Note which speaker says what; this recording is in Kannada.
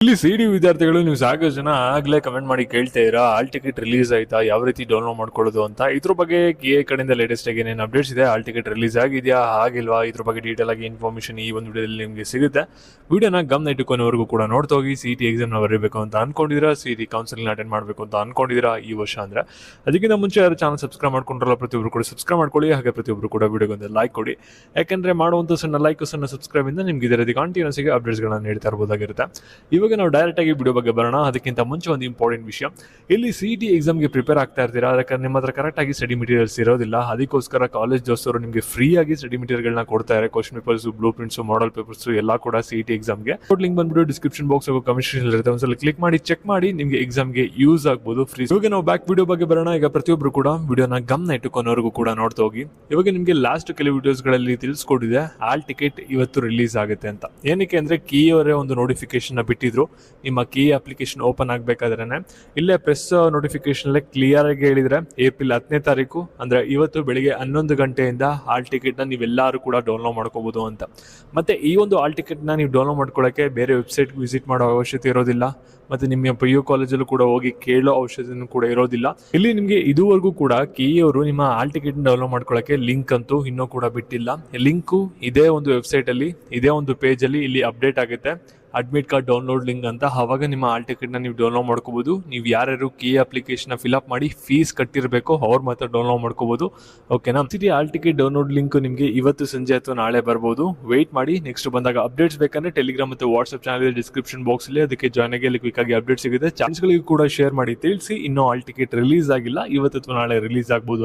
Speaker 1: ಇಲ್ಲಿ ಸಿಡಿ ವಿದ್ಯಾರ್ಥಿಗಳು ನೀವು ಸಾಕಷ್ಟು ಜನ ಆಗ್ಲೇ ಕಮೆಂಟ್ ಮಾಡಿ ಕೇಳ್ತಾ ಇರಾ ಹಾಲ್ ಟಿಕೆಟ್ ರಿಲೀಸ್ ಆಯ್ತಾ, ಯಾವ ರೀತಿ ಡೌನ್ಲೋಡ್ ಮಾಡ್ಕೊಳ್ಳೋದು ಅಂತ. ಇದ್ರ ಬಗ್ಗೆ KA ಕಡೆಯಿಂದ ಲೇಟೆಸ್ಟ್ ಆಗಿ ಏನೇನು ಅಪ್ಡೇಟ್ಸ್ ಇದೆ, ಹಾಲ್ ಟಿಕೆಟ್ ರಿಲೀಸ್ ಆಗಿದೆಯಾ ಆಗಿಲ್ವಾ, ಇದ್ರ ಬಗ್ಗೆ ಡೀಟೇಲ್ ಆಗಿ ಇನ್ಫಾರ್ಮೇಶನ್ ಈ ಒಂದು ವಿಡಿಯೋದಲ್ಲಿ ನಿಮಗೆ ಸಿಗುತ್ತೆ. ವಿಡಿಯೋನ ಗಮನ ಇಟ್ಟುಕೊನೆವರೆಗೂ ಕೂಡ ನೋಡ್ತಾ ಹೋಗಿ. CT ಎಕ್ಸಾಮ್ ನ ಬರೀಬೇಕು ಅಂತ ಅನ್ಕೊಂಡಿದ್ದೀರಾ, CT ಕೌನ್ಸಿಲಿಂಗ್ ಅಟೆಂಡ್ ಮಾಡಬೇಕು ಅಂತ ಅನ್ಕೊಂಡಿದ್ದೀರಾ ಈ ವರ್ಷ ಅಂದ್ರೆ, ಅದಕ್ಕಿಂತ ಮುಂಚೆ ಯಾರು ಚಾನಲ್ ಸಬ್ಸ್ಕ್ರೈಬ್ ಮಾಡ್ಕೊಂಡ್ರಲ್ಲ ಪ್ರತಿಯೊಬ್ಬರು ಕೂಡ ಸಬ್ಸ್ಕ್ರೈಬ್ ಮಾಡ್ಕೊಳ್ಳಿ. ಹಾಗೆ ಪ್ರತಿಯೊಬ್ಬರು ಕೂಡ ವಿಡಿಯೋಗೊಂದು ಲೈಕ್ ಕೊಡಿ. ಯಾಕಂದ್ರೆ ಮಾಡುವಂತ ಸಣ್ಣ ಲೈಕ್ ಸಣ್ಣ ಸಬ್ಸ್ಕ್ರೈಬ್ ಇಂದ ನಿಮ್ಗೆ ಇದೇ ರೀತಿ ಕಂಟಿನ್ಯೂಸ್ ಆಗಿ ಅಪ್ಡೇಟ್ಸ್ ಗಳನ್ನ ನೀಡ್ತಾ ಇರಬಹುದಾಗಿರುತ್ತೆ. ಇವಾಗ ನಾವು ಡೈರೆಕ್ಟ್ ಆಗಿ ವಿಡಿಯೋ ಬಗ್ಗೆ ಬರೋಣ. ಅದಕ್ಕಿಂತ ಮುಂಚೆ ಒಂದು ಇಂಪಾರ್ಟೆಂಟ್ ವಿಷಯ, ಇಲ್ಲಿ CT ಎಕ್ಸಾಮ್ಗೆ ಪ್ರಿಪೇರ್ ಆಗ್ತಾ ಇರ್ತೀರಾ, ಅದಕ್ಕೆ ನಿಮ್ಮ ಹತ್ರ ಕರೆಕ್ಟ್ ಆಗಿ ಸ್ಟಡಿ ಮೆಟೀರಿಯಲ್ಸ್ ಇರೋದಿಲ್ಲ. ಅದಕ್ಕೋಸ್ಕರ ಕಾಲೇಜ್ ದೋಸ್ತರು ನಿಮಗೆ ಫ್ರೀ ಆಗಿ ಸ್ಟಡಿ ಮೆಟೀರಿಯಲ್ಗಳನ್ನ ಕೊಡ್ತಾ ಇದ್ದಾರೆ. Question papers, blue prints, model papers ಎಲ್ಲ ಕೂಡ CT ಎಕ್ಸಾಮ್ಗೆ. ಲಿಂಕ್ ಬಂದ್ಬಿಟ್ಟು ಡಿಸ್ಕ್ರಿಪ್ಷನ್ ಬಾಕ್ಸ್ ಹಾಗೂ ಕಮೆಂಟ್ ಸೆಕ್ಷನ್ ಇರುತ್ತೆ, ಒಂದ್ಸಲ ಕ್ಲಿಕ್ ಮಾಡಿ ಚೆಕ್ ಮಾಡಿ, ನಿಮಗೆ ಎಕ್ಸಾಮ್ಗೆ ಯೂಸ್ ಆಗ್ಬೋದು ಫ್ರೀ. ಇವಾಗ ನಾವು ಬ್ಯಾಕ್ ವಿಡಿಯೋ ಬಗ್ಗೆ ಬರೋಣ. ಈಗ ಪ್ರತಿಯೊಬ್ಬರು ಕೂಡ ವಿಡಿಯೋನ ಗಮನ ಇಟ್ಟುಕೊನವರೆಗೂ ಕೂಡ ನೋಡ್ತಾ ಹೋಗಿ. ಇವಾಗ ನಿಮಗೆ ಲಾಸ್ಟ್ ಕೆಲವು ವಿಡಿಯೋಸ್ಗಳಲ್ಲಿ ತಿಳಿಸ್ಕೊಟ್ಟಿದೆ ಹಾಲ್ ಟಿಕೆಟ್ ಇವತ್ತು ರಿಲೀಸ್ ಆಗುತ್ತೆ ಅಂತ. ಏನಕ್ಕೆ ಅಂದ್ರೆ KA ಅವರೇ ಒಂದು ನೋಟಿಫಿಕೇಶನ್ ಬಿಟ್ಟಿದ್ರು. ನಿಮ್ಮ KA ಅಪ್ಲಿಕೇಶನ್ ಓಪನ್ ಆಗಬೇಕಾದ್ರೆ ಇಲ್ಲೇ ಪ್ರೆಸ್ ನೋಟಿಫಿಕೇಶನ್ ಕ್ಲಿಯರ್ ಆಗಿ ಹೇಳಿದ್ರೆ ಏಪ್ರಿಲ್ 10ನೇ ತಾರೀಕು ಅಂದ್ರೆ ಇವತ್ತು ಬೆಳಿಗ್ಗೆ 11 ಗಂಟೆಯಿಂದ ಹಾಲ್ ಟಿಕೆಟ್ ನ ನೀವೆಲ್ಲರೂ ಕೂಡ ಡೌನ್ಲೋಡ್ ಮಾಡ್ಕೋಬಹುದು ಅಂತ. ಮತ್ತೆ ಈ ಒಂದು ಹಾಲ್ ಟಿಕೆಟ್ ನ ನೀವು ಡೌನ್ಲೋಡ್ ಮಾಡ್ಕೊಳ್ಳೋಕೆ ಬೇರೆ ವೆಬ್ಸೈಟ್ ವಿಸಿಟ್ ಮಾಡೋ ಅವಶ್ಯಕತೆ ಇರೋದಿಲ್ಲ. ಮತ್ತೆ ನಿಮ್ಮ PU ಕಾಲೇಜಲ್ಲೂ ಕೂಡ ಹೋಗಿ ಕೇಳೋ ಅವಶ್ಯಕತೆ ಕೂಡ ಇರೋದಿಲ್ಲ. ಇಲ್ಲಿ ನಿಮಗೆ ಇದುವರೆಗೂ ಕೂಡ KA ಅವರು ನಿಮ್ಮ ಹಾಲ್ ಟಿಕೆಟ್ ಡೌನ್ಲೋಡ್ ಮಾಡ್ಕೊಳ್ಳೋಕೆ ಲಿಂಕ್ ಅಂತೂ ಇನ್ನೂ ಕೂಡ ಬಿಟ್ಟಿಲ್ಲ. ಲಿಂಕು ಇದೇ ಒಂದು ವೆಬ್ಸೈಟ್ ಅಲ್ಲಿ, ಇದೇ ಒಂದು ಪೇಜ್ ಅಲ್ಲಿ ಇಲ್ಲಿ ಅಪ್ಡೇಟ್ ಆಗುತ್ತೆ, ಅಡ್ಮಿಟ್ ಕಾರ್ಡ್ ಡೌನ್ಲೋಡ್ ಲಿಂಕ್ ಅಂತ. ಆವಾಗ ನಿಮ್ಮ ಹಾಲ್ ಟಿಕೆಟ್ ನ ನೀವು ಡೌನ್ಲೋಡ್ ಮಾಡ್ಕೋಬಹುದು. ನೀವು ಯಾರ್ಯಾರು KA ಅಪ್ಲಿಕೇಶನ್ ಫಿಲ್ಅಪ್ ಮಾಡಿ ಫೀಸ್ ಕಟ್ಟಿರಬೇಕು ಅವ್ರು ಮಾತ್ರ ಡೌನ್ಲೋಡ್ ಮಾಡ್ಕೋಬಹುದು. ಓಕೆನಾ. ಹಾಲ್ ಟಿಕೆಟ್ ಡೌನ್ಲೋಡ್ ಲಿಂಕ್ ನಿಮಗೆ ಇವತ್ತು ಸಂಜೆ ಅಥವಾ ನಾಳೆ ಬರ್ಬೋದು. ವೇಟ್ ಮಾಡಿ, ನೆಕ್ಸ್ಟ್ ಬಂದಾಗ ಅಪ್ಡೇಟ್ಸ್ ಬೇಕಂದ್ರೆ ಟೆಲಿಗ್ರಾಮ್ ಮತ್ತು ವಾಟ್ಸ್ಆಪ್ ಚಾನಲ್ ಡಿಸ್ಕ್ರಿಪ್ಷನ್ ಬಾಕ್ಸ್ ಅಲ್ಲಿ, ಅದಕ್ಕೆ ಜಾಯ್ನ್ ಆಗಿ ಅಲ್ಲಿ ಕ್ವಿಕ್ ಆಗಿ ಅಪ್ಡೇಟ್ ಸಿಗುತ್ತೆ. ಚಾನ್ಸ್ಗಳಿಗೂ ಕೂಡ ಶೇರ್ ಮಾಡಿ ತಿಳಿಸಿ. ಇನ್ನೂ ಹಾಲ್ ಟಿಕೆಟ್ ರಿಲೀಸ್ ಆಗಿಲ್ಲ, ಇವತ್ತು ಅಥವಾ ನಾಳೆ ರಿಲೀಸ್ ಆಗ್ಬೋದು.